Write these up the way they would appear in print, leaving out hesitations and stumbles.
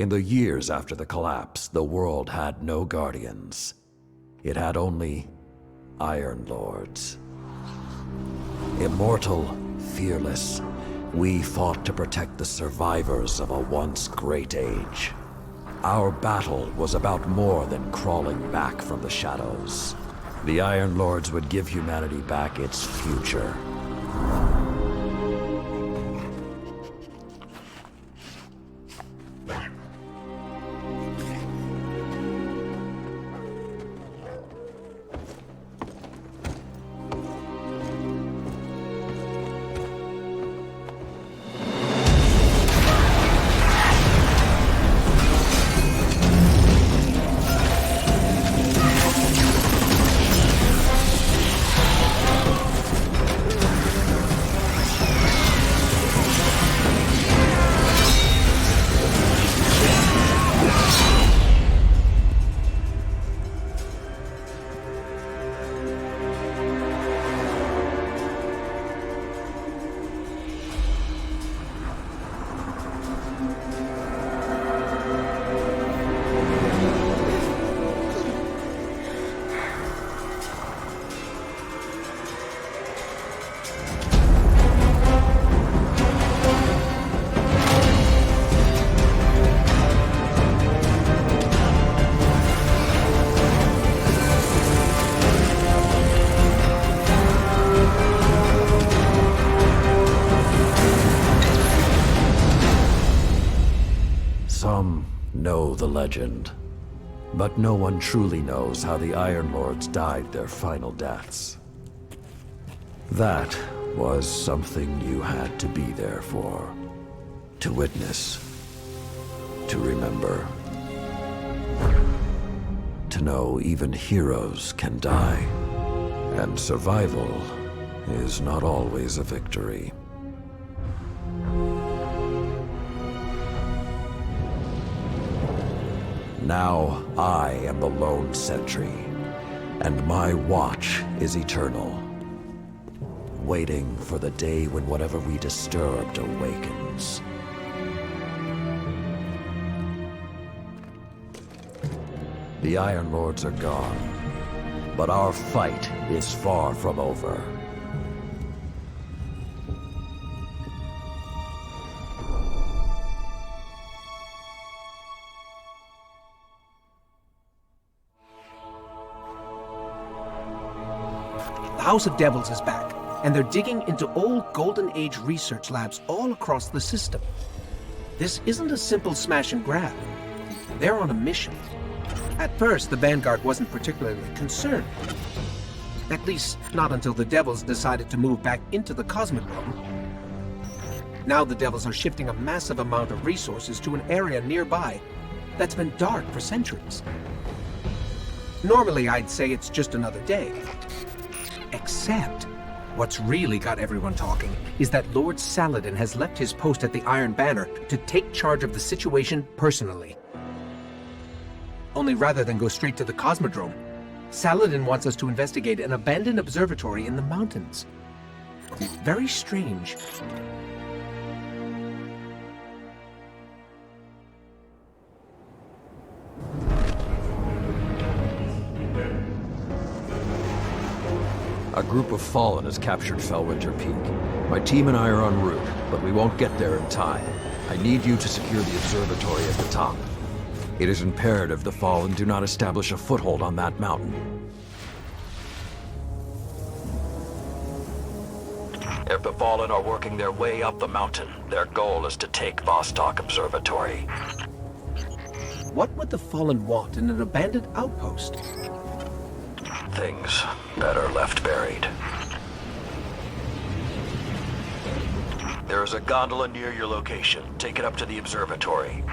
In the years after the collapse, the world had no guardians. It had only Iron Lords. Immortal, fearless, we fought to protect the survivors of a once great age. Our battle was about more than crawling back from the shadows. The Iron Lords would give humanity back its future. Some know the legend, but no one truly knows how the Iron Lords died their final deaths. That was something you had to be there for, to witness, to remember, to know even heroes can die, and survival is not always a victory. Now I am the lone sentry, and my watch is eternal, waiting for the day when whatever we disturbed awakens. The Iron Lords are gone, but our fight is far from over. The House of Devils is back, and they're digging into old Golden Age research labs all across the system. This isn't a simple smash and grab. They're on a mission. At first, the Vanguard wasn't particularly concerned. At least, not until the Devils decided to move back into the Cosmodrome. Now the Devils are shifting a massive amount of resources to an area nearby that's been dark for centuries. Normally, I'd say it's just another day. Except, what's really got everyone talking is that Lord Saladin has left his post at the Iron Banner to take charge of the situation personally. Only rather than go straight to the Cosmodrome, Saladin wants us to investigate an abandoned observatory in the mountains. Very strange. A group of Fallen has captured Fellwinter Peak. My team and I are en route, but we won't get there in time. I need you to secure the observatory at the top. It is imperative the Fallen do not establish a foothold on that mountain. If the Fallen are working their way up the mountain, their goal is to take Vostok Observatory. What would the Fallen want in an abandoned outpost? Things better left buried. There is a gondola near your location. Take it up to the observatory.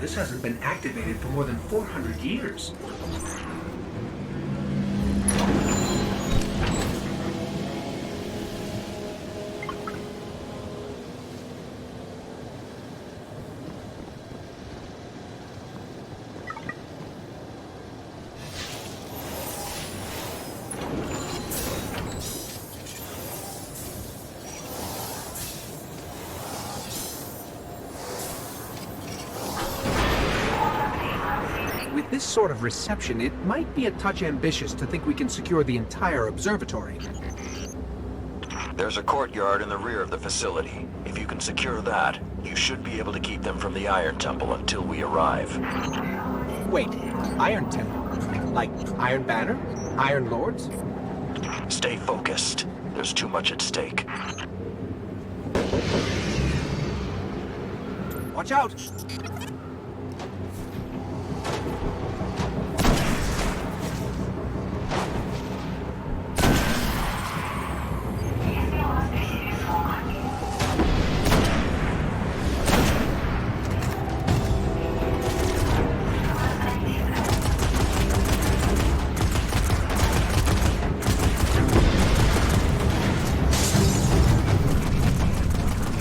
This hasn't been activated for more than 400 years. With this sort of reception, it might be a touch ambitious to think we can secure the entire observatory. There's a courtyard in the rear of the facility. If you can secure that, you should be able to keep them from the Iron Temple until we arrive. Wait, Iron Temple? Like Iron Banner? Iron Lords? Stay focused. There's too much at stake. Watch out!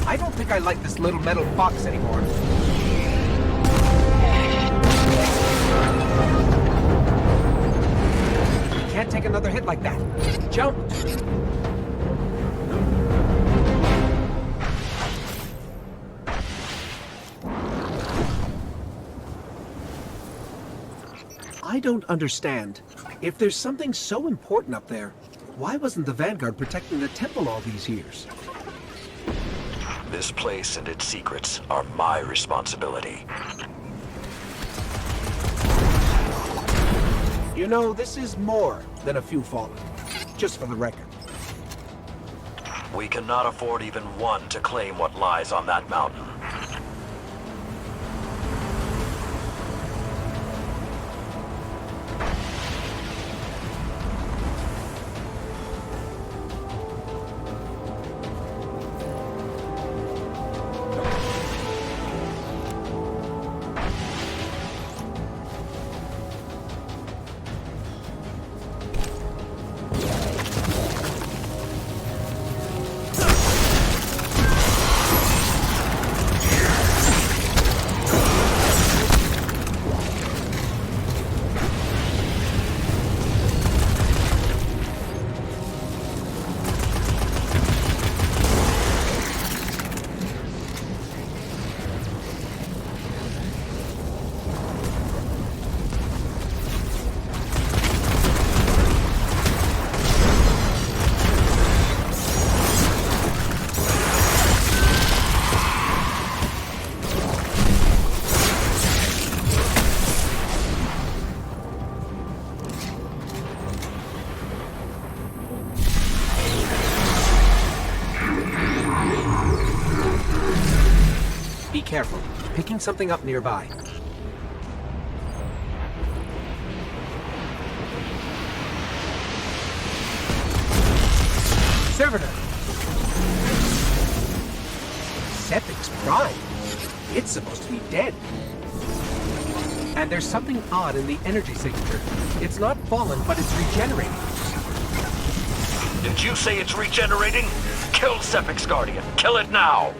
I don't think I like this little metal box anymore. Can't take another hit like that. Jump! I don't understand. If there's something so important up there, why wasn't the Vanguard protecting the temple all these years? This place and its secrets are my responsibility. You know, this is more than a few fallen. Just for the record. We cannot afford even one to claim what lies on that mountain. Be careful. Picking something up nearby. Servitor! Sepic's Prime? It's supposed to be dead. And there's something odd in the energy signature. It's not fallen, but it's regenerating. Did you say it's regenerating? Kill Sepic's Guardian. Kill it now!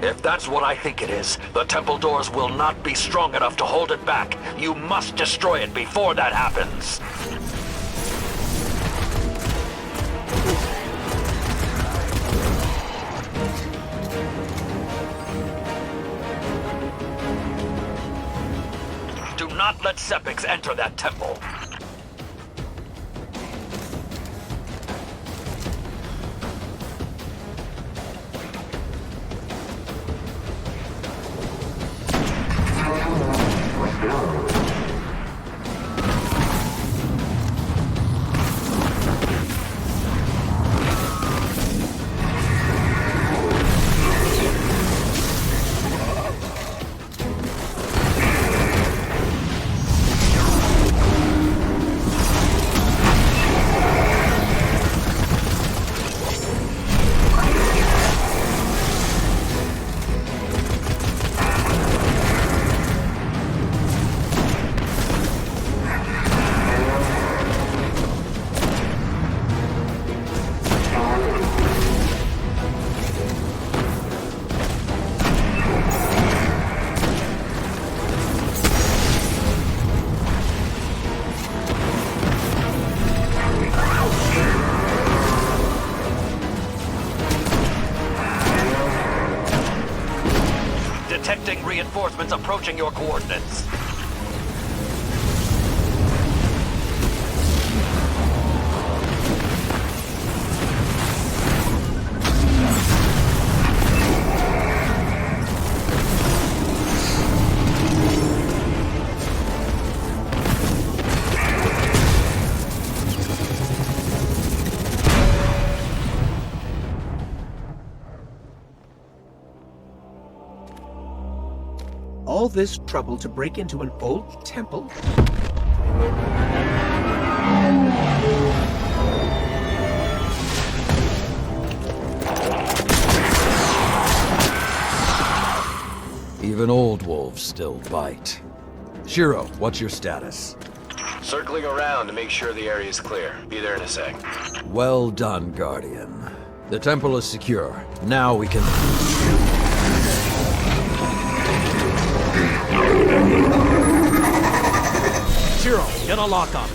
If that's what I think it is, the temple doors will not be strong enough to hold it back. You must destroy it before that happens. Do not let Sepix enter that temple. reinforcements approaching your coordinates. All this trouble to break into an old temple? Even old wolves still bite. Shiro, what's your status? Circling around to make sure the area is clear. Be there in a sec. Well done, Guardian. The temple is secure. Now we can... Shiro, get a lock on.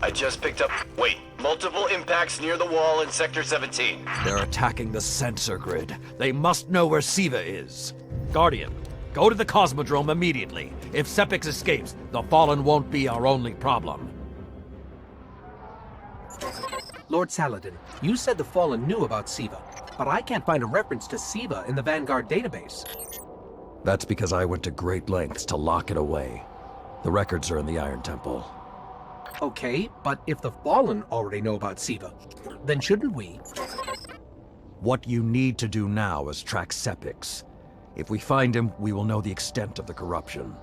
I just picked up... Wait. Multiple impacts near the wall in Sector 17. They're attacking the sensor grid. They must know where Siva is. Guardian, go to the Cosmodrome immediately. If Sepix escapes, the Fallen won't be our only problem. Lord Saladin, you said the Fallen knew about Siva, but I can't find a reference to Siva in the Vanguard database. That's because I went to great lengths to lock it away. The records are in the Iron Temple. Okay, but if the Fallen already know about Siva, then shouldn't we? What you need to do now is track Sepix. If we find him, we will know the extent of the corruption.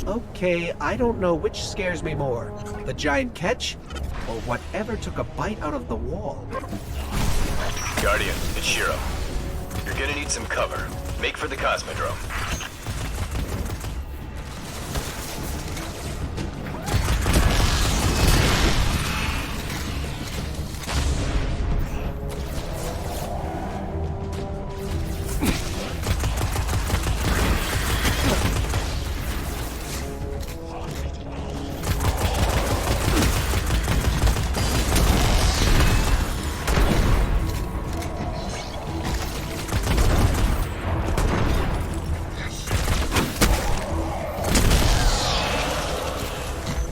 Okay, I don't know which scares me more, the giant catch, or whatever took a bite out of the wall. Guardian, it's Shiro. You're gonna need some cover. Make for the Cosmodrome.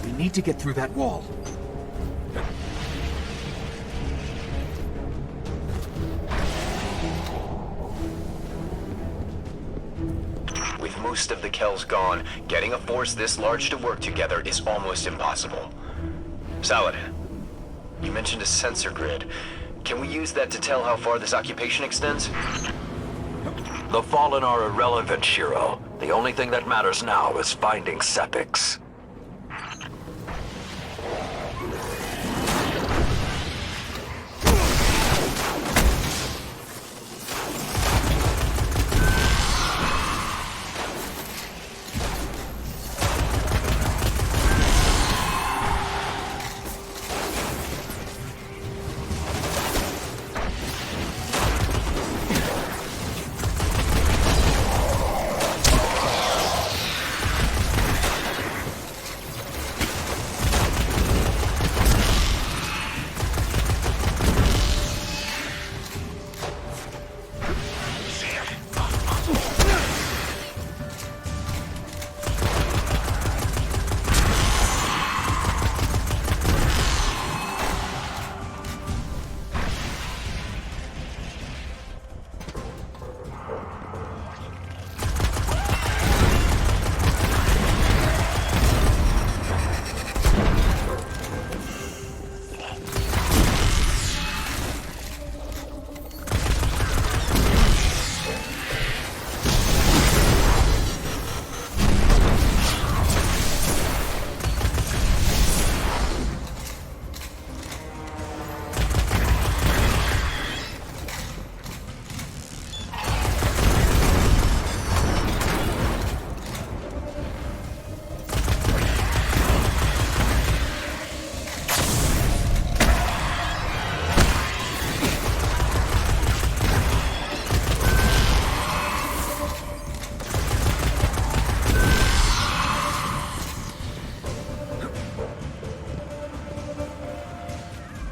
We need to get through that wall. With most of the Kells gone, getting a force this large to work together is almost impossible. Saladin, you mentioned a sensor grid. Can we use that to tell how far this occupation extends? The Fallen are irrelevant, Shiro. The only thing that matters now is finding Sepix.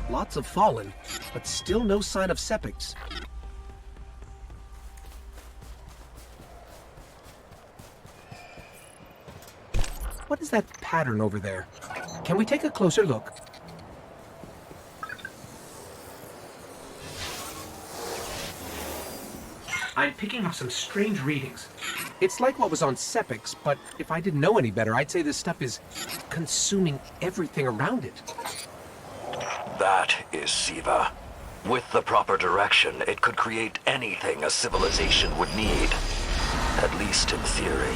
Lots of Fallen, but still no sign of Sepix. What is that pattern over there? Can we take a closer look? I'm picking up some strange readings. It's like what was on Sepix, but if I didn't know any better, I'd say this stuff is consuming everything around it. That is Siva. With the proper direction, it could create anything a civilization would need. At least in theory.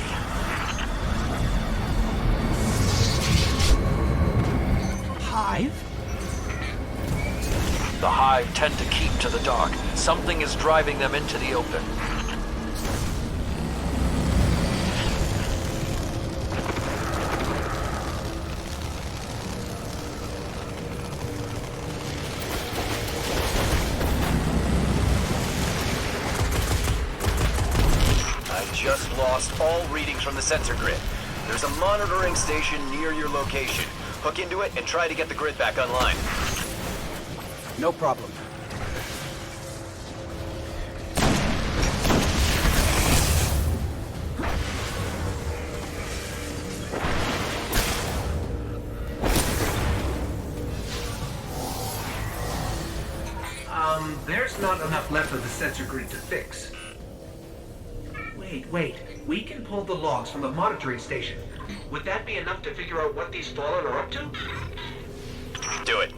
Hive? The Hive tend to keep to the dark. Something is driving them into the open. I just lost all readings from the sensor grid. There's a monitoring station near your location. Hook into it and try to get the grid back online. No problem. There's not enough left of the sensor grid to fix. Wait. We can pull the logs from the monitoring station. Would that be enough to figure out what these Fallen are up to? Do it.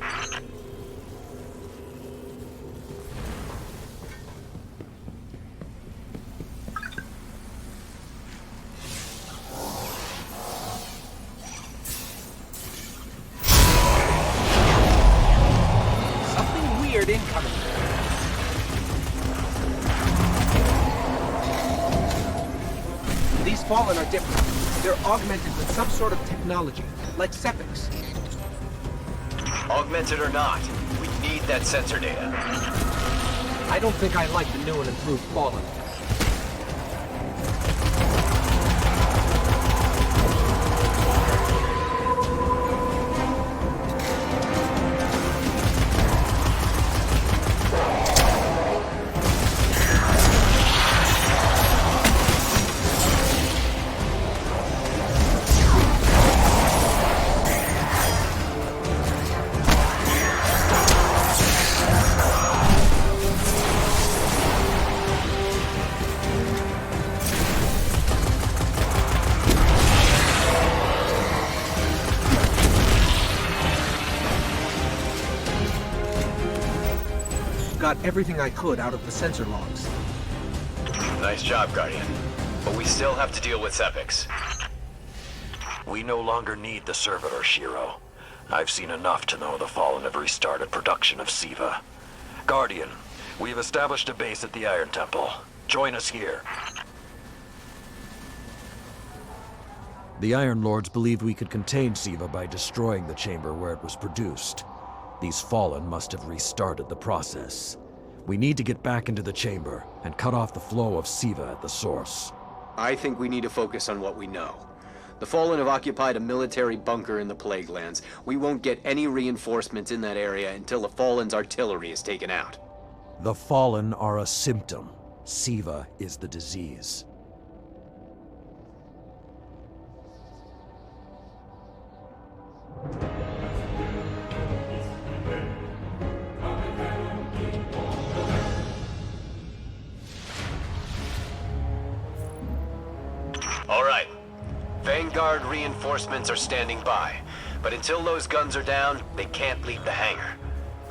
Something weird incoming. These Fallen are different. They're augmented with some sort of technology, like Sepix. Augmented or not, we need that sensor data. I don't think I like the new and improved Fallen. Got everything I could out of the sensor logs. Nice job, Guardian. But we still have to deal with Sepix. We no longer need the servitor, Shiro. I've seen enough to know the Fallen have restarted production of Siva. Guardian, we've established a base at the Iron Temple. Join us here. The Iron Lords believed we could contain Siva by destroying the chamber where it was produced. These Fallen must have restarted the process. We need to get back into the chamber and cut off the flow of Siva at the source. I think we need to focus on what we know. The Fallen have occupied a military bunker in the Plaguelands. We won't get any reinforcements in that area until the Fallen's artillery is taken out. The Fallen are a symptom. Siva is the disease. All right. Vanguard reinforcements are standing by. But until those guns are down, they can't leave the hangar.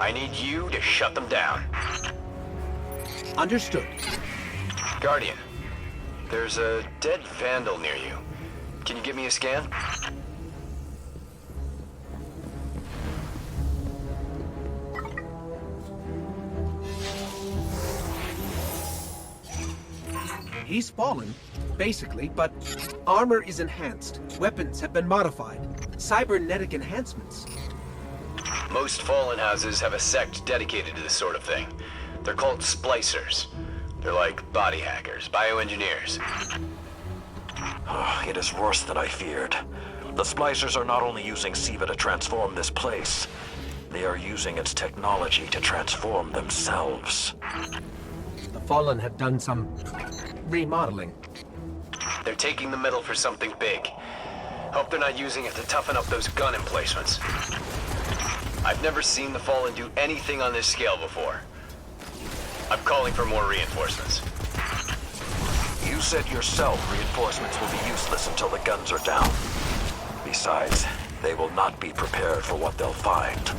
I need you to shut them down. Understood. Guardian, there's a dead Vandal near you. Can you give me a scan? He's fallen, basically, but armor is enhanced. Weapons have been modified. Cybernetic enhancements. Most Fallen houses have a sect dedicated to this sort of thing. They're called splicers. They're like body hackers, bioengineers. It is worse than I feared. The Splicers are not only using Siva to transform this place, They are using its technology to transform themselves. The Fallen have done some remodeling. They're taking the metal for something big. Hope they're not using it to toughen up those gun emplacements. I've never seen the Fallen do anything on this scale before. I'm calling for more reinforcements. You said yourself reinforcements will be useless until the guns are down. Besides, they will not be prepared for what they'll find.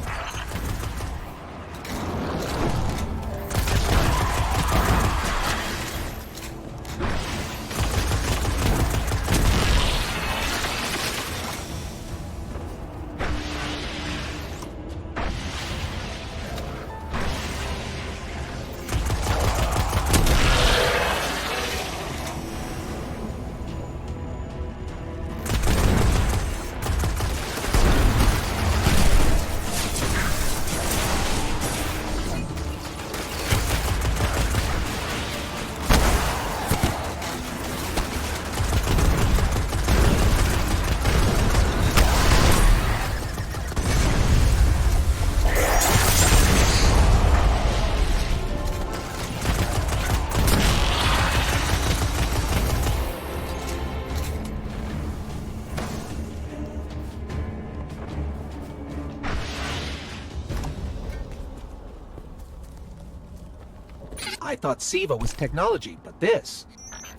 I thought SIVA was technology, but this...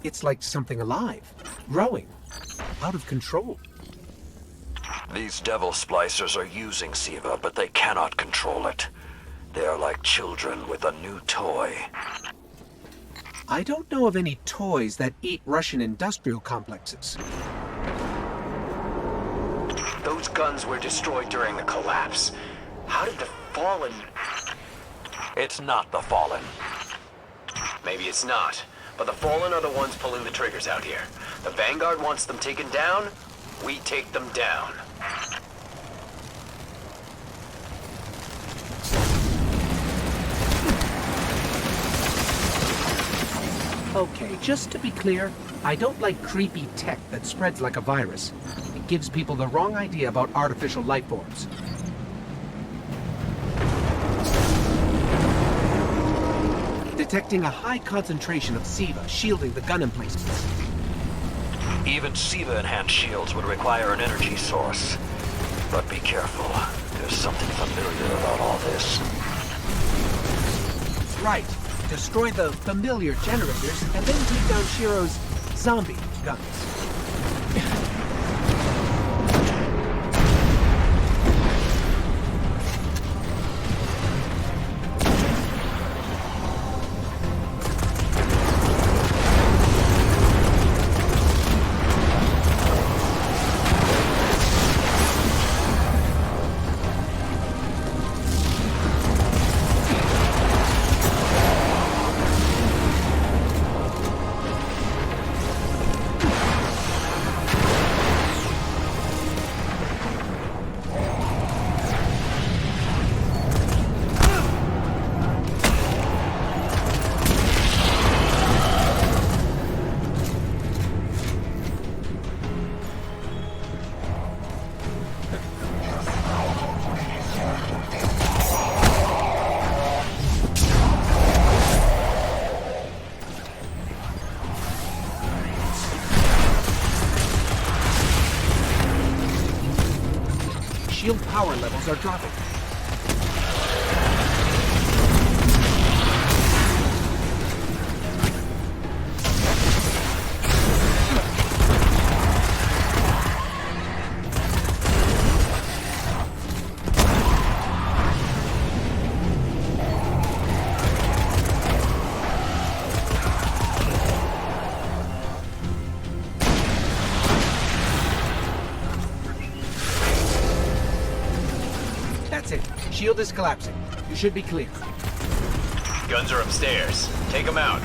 It's like something alive, growing, out of control. These devil splicers are using SIVA, but they cannot control it. They are like children with a new toy. I don't know of any toys that eat Russian industrial complexes. Those guns were destroyed during the collapse. How did the Fallen... It's not the Fallen. Maybe it's not, but the Fallen are the ones pulling the triggers out here. The Vanguard wants them taken down, we take them down. Okay, just to be clear, I don't like creepy tech that spreads like a virus. It gives people the wrong idea about artificial life forms. Detecting a high concentration of SIVA shielding the gun emplacements. Even SIVA-enhanced shields would require an energy source. But be careful. There's something familiar about all this. Right. Destroy the familiar generators and then take down Shiro's zombie guns. Shield power levels are dropping. That's it. Shield is collapsing. You should be clear. Guns are upstairs. Take them out.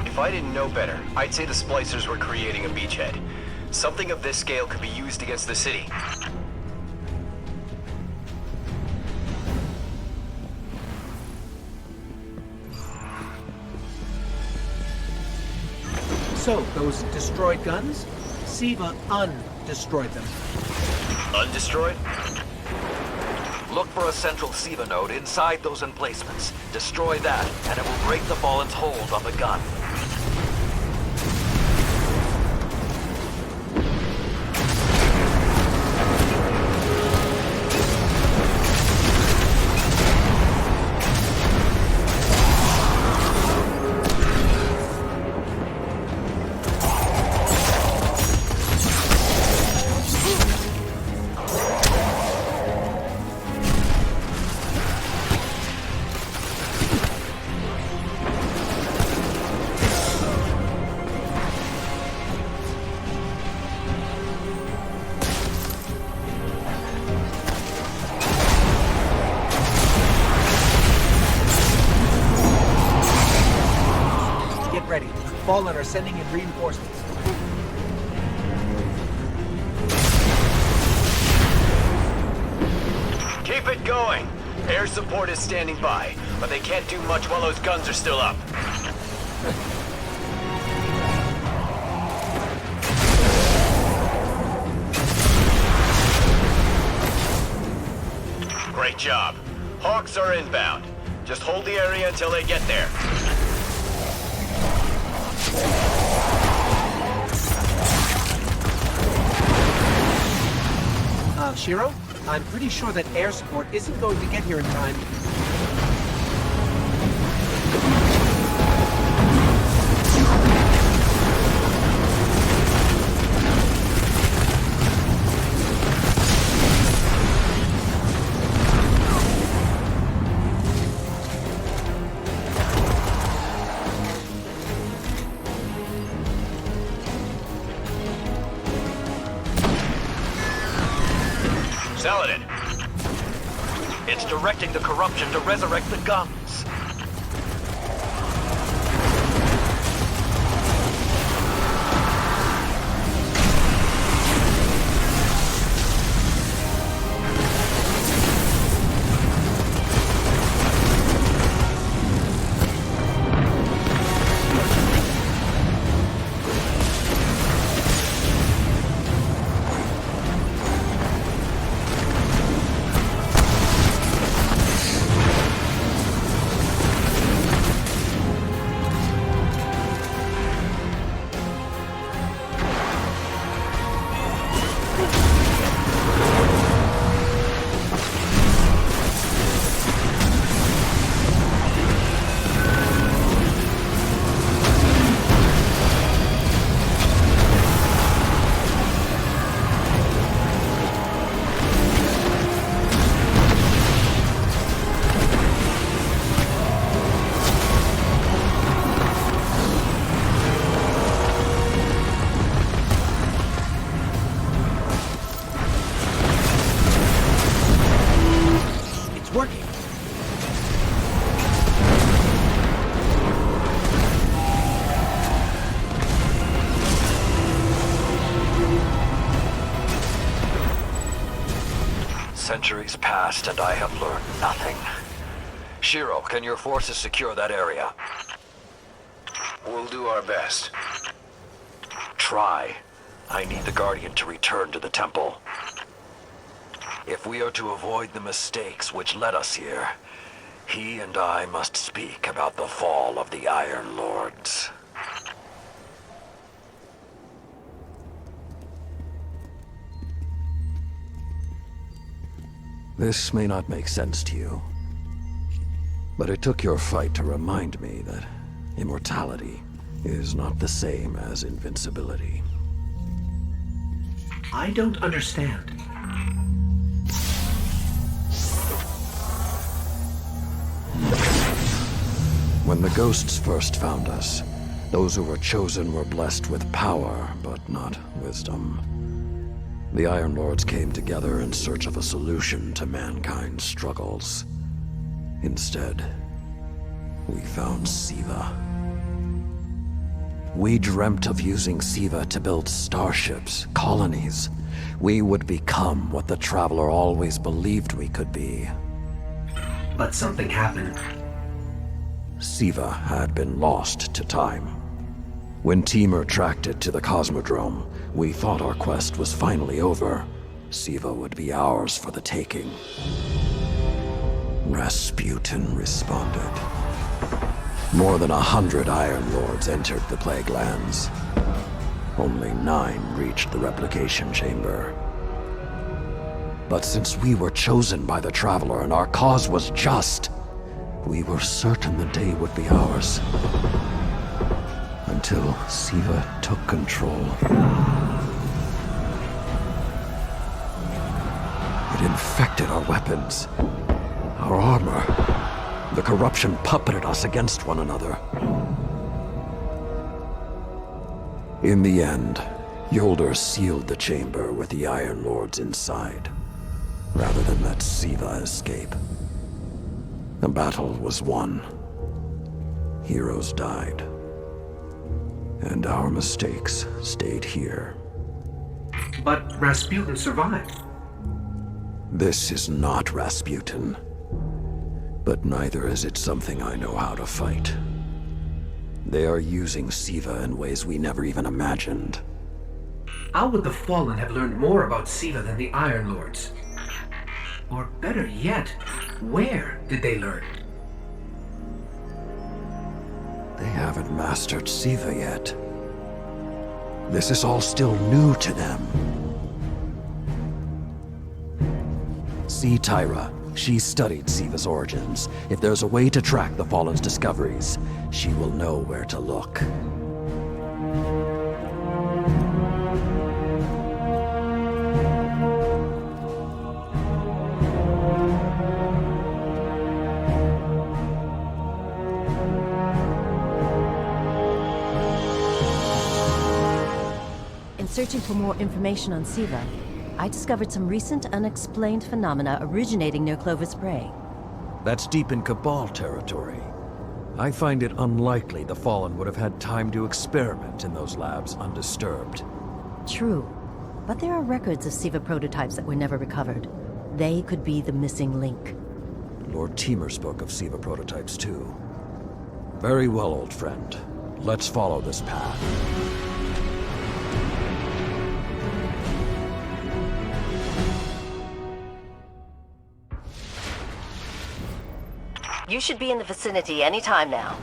If I didn't know better, I'd say the splicers were creating a beachhead. Something of this scale could be used against the city. So, those destroyed guns? SIVA destroyed them. Undestroyed? Look for a central SIVA node inside those emplacements. Destroy that, and it will break the Fallen's hold on the gun. Ready. Fallen are sending in reinforcements. Keep it going. Air support is standing by, but they can't do much while those guns are still up. Great job. Hawks are inbound. Just hold the area until they get there. Shiro? I'm pretty sure that air support isn't going to get here in time. Saladin. It's directing the corruption to resurrect the guns. Working. Centuries passed and I have learned nothing. Shiro, can your forces secure that area? We'll do our best. Try. I need the Guardian to return to the temple. If we are to avoid the mistakes which led us here, he and I must speak about the fall of the Iron Lords. This may not make sense to you, but it took your fight to remind me that immortality is not the same as invincibility. I don't understand. When the ghosts first found us, those who were chosen were blessed with power, but not wisdom. The Iron Lords came together in search of a solution to mankind's struggles. Instead, we found SIVA. We dreamt of using SIVA to build starships, colonies. We would become what the Traveler always believed we could be. But something happened. SIVA had been lost to time. When Temur tracked it to the Cosmodrome, we thought our quest was finally over. Siva would be ours for the taking. Rasputin responded. More than 100 Iron Lords entered the Plaguelands. Only 9 reached the replication chamber. But since we were chosen by the Traveler and our cause was just, we were certain the day would be ours. Until Siva took control. It infected our weapons, our armor. The corruption puppeted us against one another. In the end, Yolder sealed the chamber with the Iron Lords inside, rather than let Siva escape. The battle was won. Heroes died. And our mistakes stayed here. But Rasputin survived. This is not Rasputin. But neither is it something I know how to fight. They are using Siva in ways we never even imagined. How would the Fallen have learned more about Siva than the Iron Lords? Or better yet, where did they learn? They haven't mastered Siva yet. This is all still new to them. See Tyra. She studied Siva's origins. If there's a way to track the Fallen's discoveries, she will know where to look. In searching for more information on Siva, I discovered some recent unexplained phenomena originating near Clovis Bray. That's deep in Cabal territory. I find it unlikely the Fallen would have had time to experiment in those labs undisturbed. True, but there are records of Siva prototypes that were never recovered. They could be the missing link. Lord Temur spoke of Siva prototypes too. Very well, old friend. Let's follow this path. You should be in the vicinity any time now.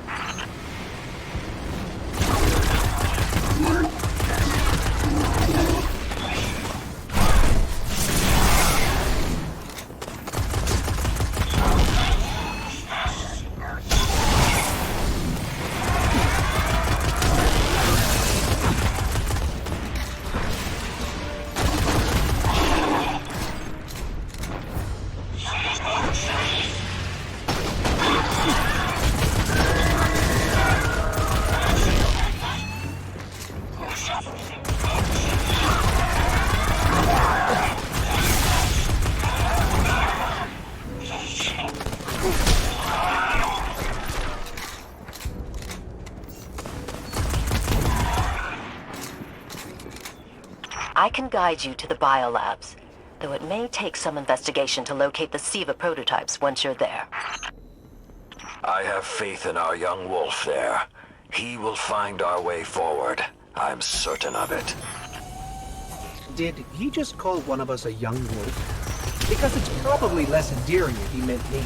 I can guide you to the biolabs, though it may take some investigation to locate the Siva prototypes once you're there. I have faith in our young wolf there. He will find our way forward. I'm certain of it. Did he just call one of us a young wolf? Because it's probably less endearing if he meant me.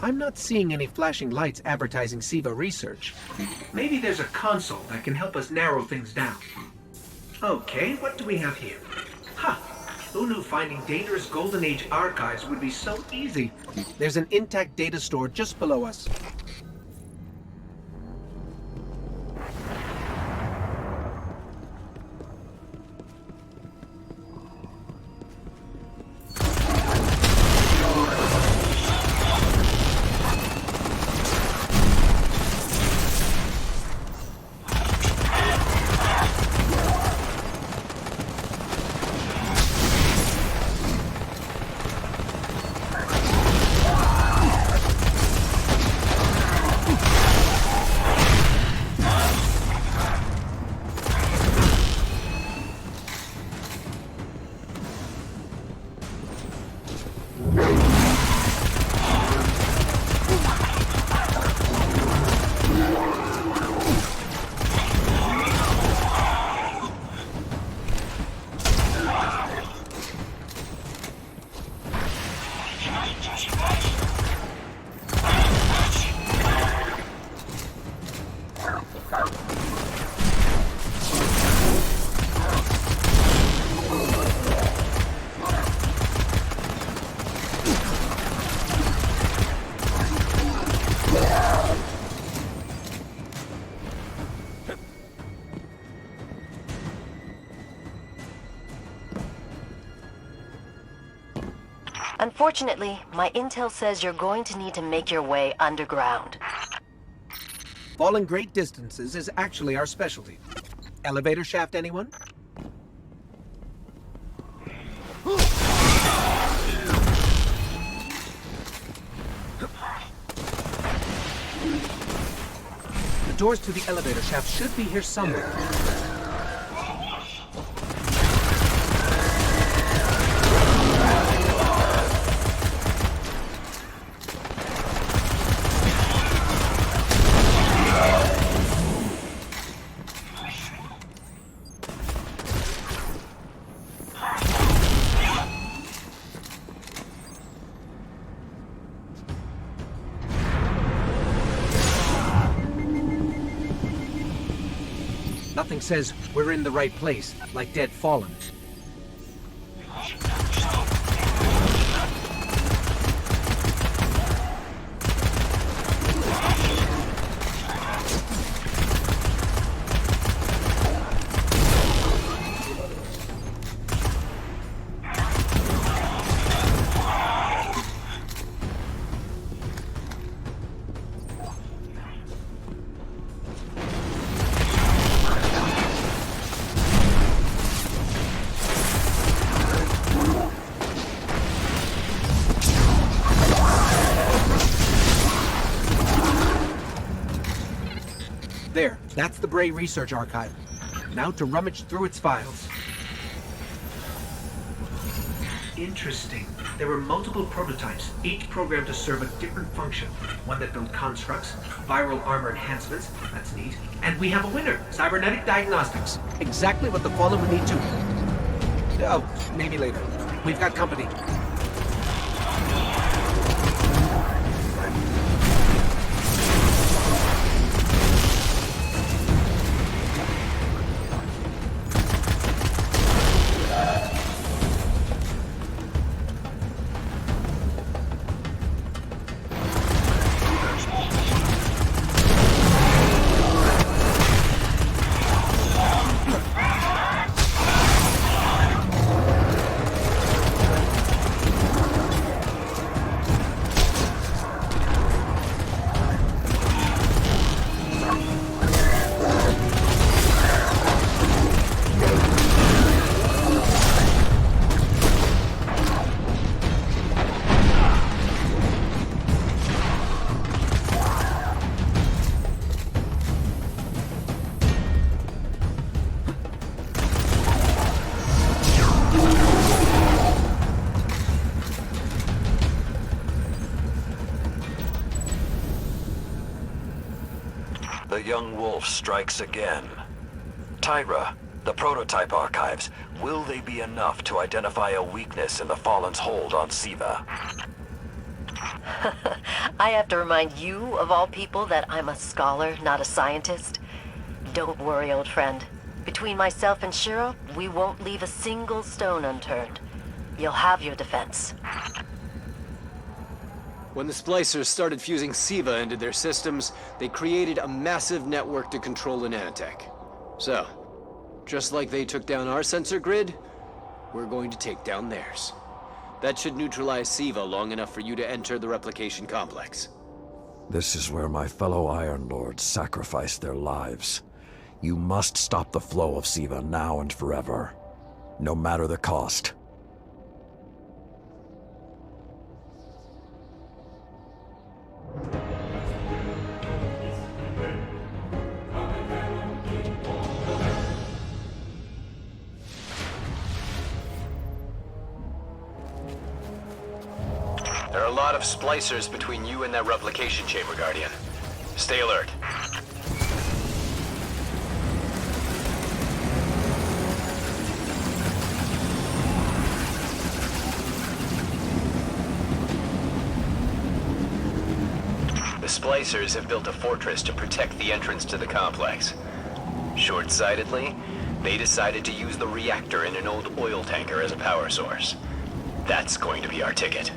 I'm not seeing any flashing lights advertising Siva research. Maybe there's a console that can help us narrow things down. Okay, what do we have here? Ha! Who knew finding dangerous Golden Age archives would be so easy? There's an intact data store just below us. Unfortunately, my intel says you're going to need to make your way underground. Falling great distances is actually our specialty. Elevator shaft, anyone? The doors to the elevator shaft should be here somewhere. Nothing says we're in the right place, like dead fallen. There, that's the Bray Research Archive. Now to rummage through its files. Interesting. There were multiple prototypes, each programmed to serve a different function. One that built constructs, viral armor enhancements, that's neat. And we have a winner, cybernetic diagnostics. Exactly what the Fallen would need to... Oh, maybe later. We've got company. The young wolf strikes again. Tyra, the prototype archives, will they be enough to identify a weakness in the Fallen's hold on Siva? I have to remind you, of all people, that I'm a scholar, not a scientist. Don't worry, old friend. Between myself and Shira, we won't leave a single stone unturned. You'll have your defense. When the splicers started fusing Siva into their systems, they created a massive network to control the nanotech. So, just like they took down our sensor grid, we're going to take down theirs. That should neutralize Siva long enough for you to enter the replication complex. This is where my fellow Iron Lords sacrificed their lives. You must stop the flow of Siva now and forever, no matter the cost. There are a lot of splicers between you and that replication chamber, Guardian. Stay alert. The splicers have built a fortress to protect the entrance to the complex. Short-sightedly, they decided to use the reactor in an old oil tanker as a power source. That's going to be our ticket.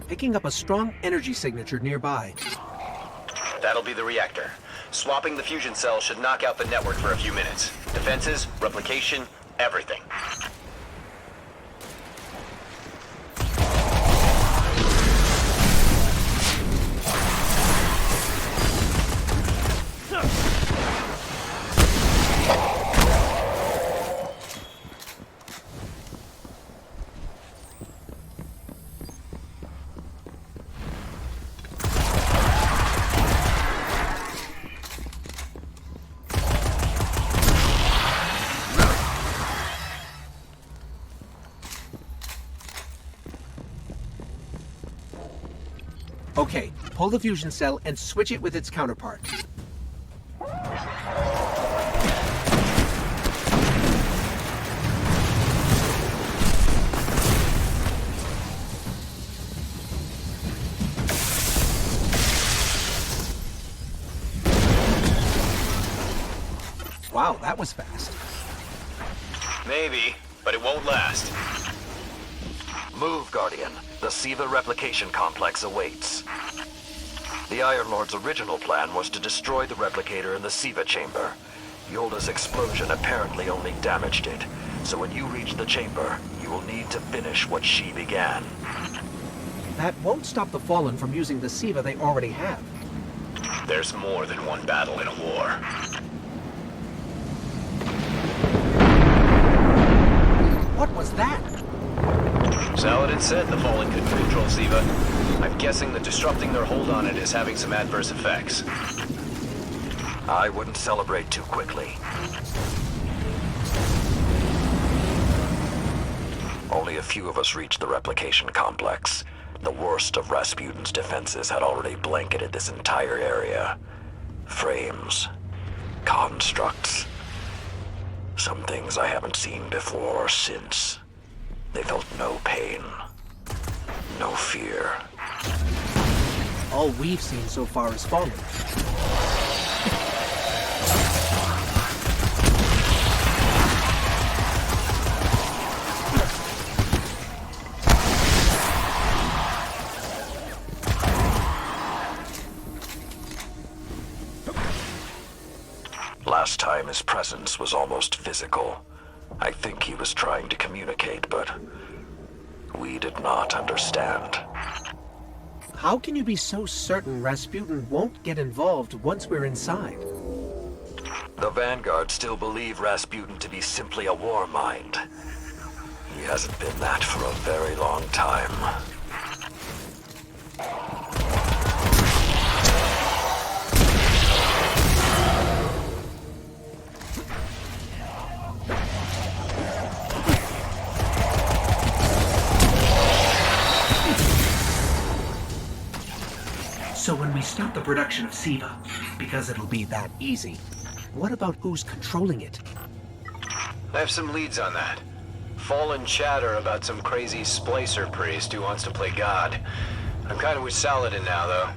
picking up a strong energy signature nearby. That'll be the reactor. Swapping the fusion cell should knock out the network for a few minutes. Defenses, replication, everything. Okay, pull the fusion cell and switch it with its counterpart. Wow, that was fast. Maybe, but it won't last. Move, Guardian. The Siva replication complex awaits. The Iron Lord's original plan was to destroy the replicator in the Siva chamber. Yolda's explosion apparently only damaged it, so when you reach the chamber, you will need to finish what she began. That won't stop the Fallen from using the Siva they already have. There's more than one battle in a war. What was that? Saladin said the Fallen couldn't control Siva. I'm guessing that disrupting their hold on it is having some adverse effects. I wouldn't celebrate too quickly. Only a few of us reached the replication complex. The worst of Rasputin's defenses had already blanketed this entire area. Frames. Constructs. Some things I haven't seen before or since. They felt no pain. No fear. All we've seen so far is Fallen. Last time his presence was almost physical. I think he was trying to communicate, but we did not understand. How can you be so certain Rasputin won't get involved once we're inside? The Vanguard still believe Rasputin to be simply a war mind. He hasn't been that for a very long time. So when we stop the production of Siva, because it'll be that easy, what about who's controlling it? I have some leads on that. Fallen chatter about some crazy splicer priest who wants to play God. I'm kind of with Saladin now, though.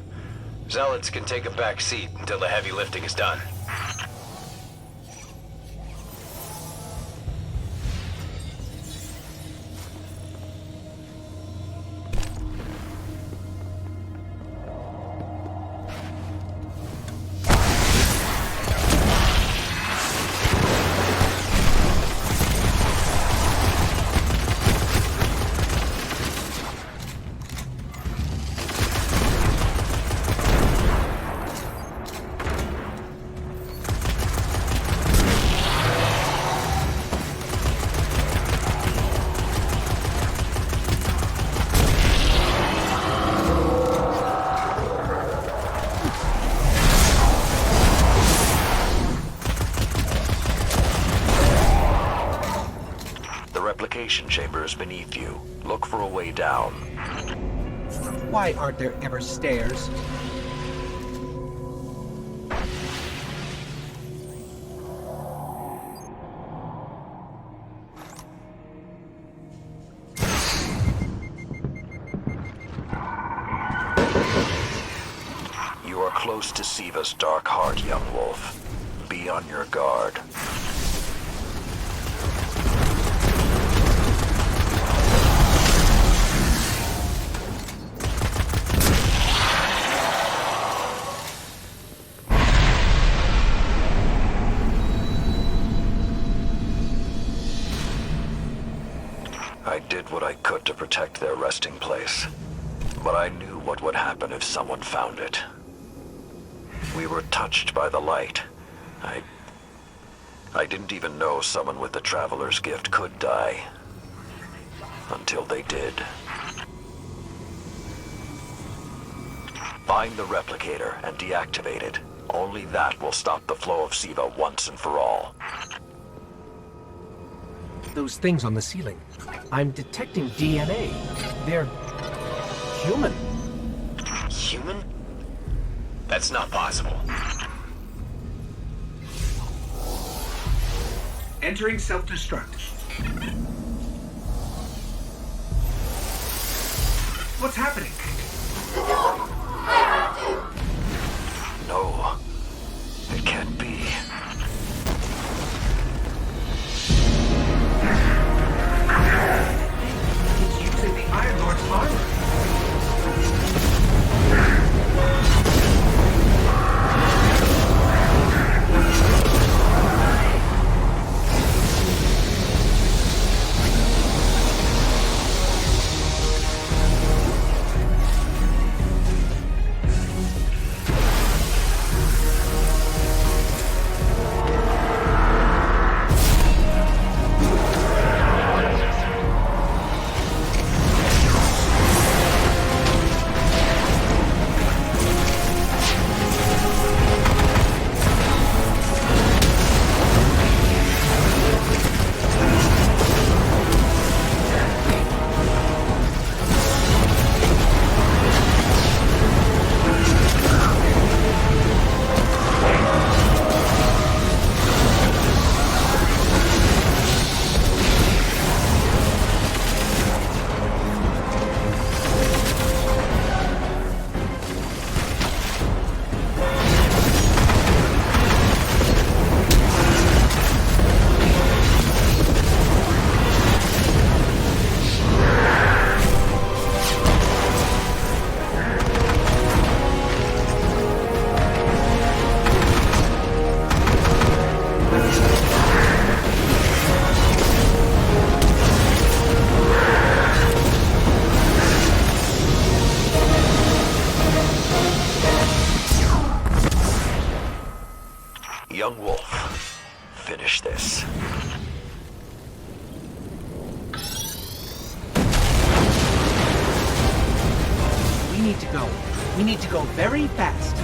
Zealots can take a back seat until the heavy lifting is done. Chamber is beneath you. Look for a way down. Why aren't there ever stairs? You are close to Siva's dark heart, young wolf. Be on your guard. protect their resting place. But I knew what would happen if someone found it. We were touched by the light. I didn't even know someone with the Traveler's Gift could die. Until they did. Find the replicator and deactivate it. Only that will stop the flow of Siva once and for all. Those things on the ceiling. I'm detecting DNA. They're human. Human? That's not possible. Entering self-destruct. What's happening? No, it can't be. It's using the Iron Lord's armor. Young Wolf, finish this. We need to go. We need to go very fast.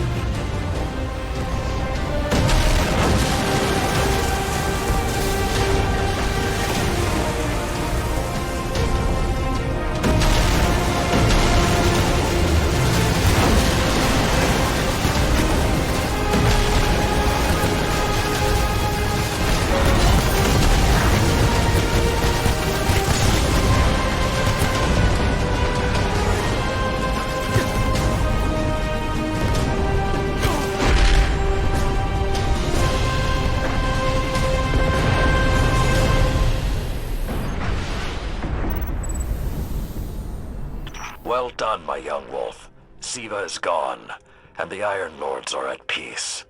Well done, my young wolf. Siva is gone, and the Iron Lords are at peace.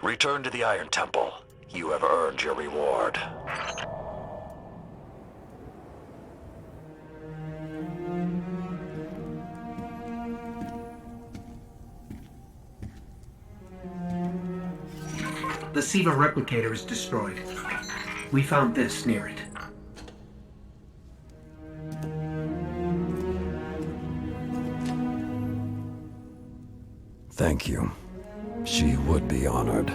Return to the Iron Temple. You have earned your reward. The Siva replicator is destroyed. We found this near it. Thank you. She would be honored.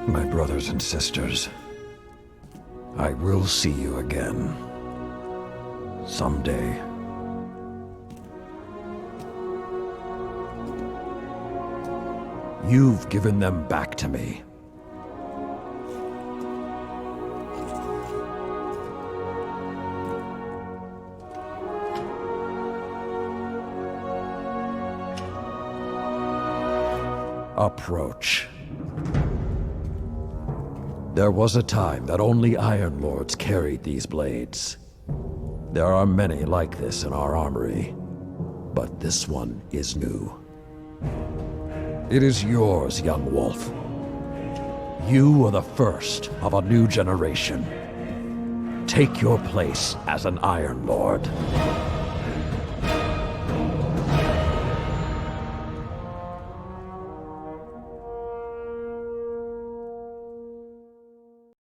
My brothers and sisters, I will see you again. Someday. You've given them back to me. Approach. There was a time that only Iron Lords carried these blades. There are many like this in our armory, but this one is new. It is yours, young wolf. You are the first of a new generation. take your place as an Iron Lord.